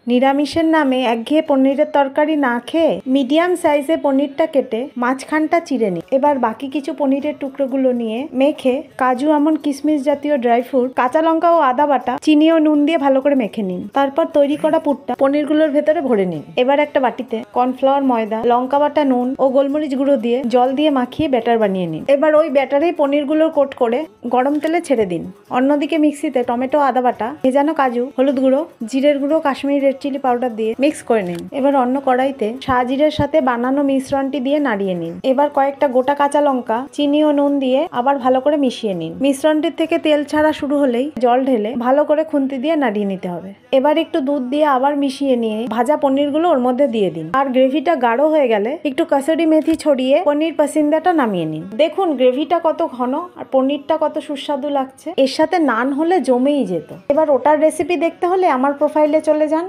নিরামিষের নামে একঘেয়ে পনিরের তরকারি না খেয়ে মিডিয়াম সাইজে পনিরটা কেটে মাঝখানটা চিড়ে নিন। এবার বাকি কিছু পনিরের টুকরোগুলো নিয়ে মেখে কাজু, আমন্ড, কিশমিশ জাতীয় ড্রাই ফ্রুট, কাঁচা লঙ্কা ও আদা বাটা, চিনি ও নুন দিয়ে ভালো করে মেখে নিন। তারপর তৈরি করা পুরটা পনিরগুলোর ভেতরে ভরে নিন। এবার একটা বাটিতে কর্নফ্লাওয়ার, ময়দা, লঙ্কা বাটা, নুন ও গোলমরিচ গুঁড়ো দিয়ে জল দিয়ে মাখিয়ে ব্যাটার বানিয়ে নিন। এবার ওই ব্যাটারেই পনিরগুলো কোট করে গরম তেলে ছেড়ে দিন। অন্যদিকে মিক্সিতে টমেটো, আদা বাটা, ভেজানো কাজু, হলুদ গুঁড়ো, জিরের গুঁড়ো, কাশ্মীরি রেড চিলি পাউডার দিয়ে মিক্স করে নিন। এবার অন্য কড়াইতে শাহজিরের সাথে বানানো মিশ্রণটি দিয়ে নাড়িয়ে নিন। এবার কয়েকটা গোটা কাঁচা লঙ্কা, চিনি ও নুন দিয়ে আবার ভালো করে মিশিয়ে নিন। মিশ্রণটির থেকে তেল ছাড়া শুরু হলেই জল ঢেলে ভালো করে খুন্তি দিয়ে নাড়িয়ে নিতে হবে। এবার একটু দুধ দিয়ে আবার মিশিয়ে নিয়ে ভাজা পনিরগুলো ওর মধ্যে দিয়ে দিন। আর গ্রেভিটা গাঢ় হয়ে গেলে একটু কাসুরি মেথি ছড়িয়ে পনির পাসিন্দাটা নামিয়ে নিন। দেখুন গ্রেভিটা কত ঘন আর পনিরটা কত সুস্বাদু লাগছে। এর সাথে নান হলে জমেই যেত। এবার ওটার রেসিপি দেখতে হলে আমার প্রোফাইলে চলে যান।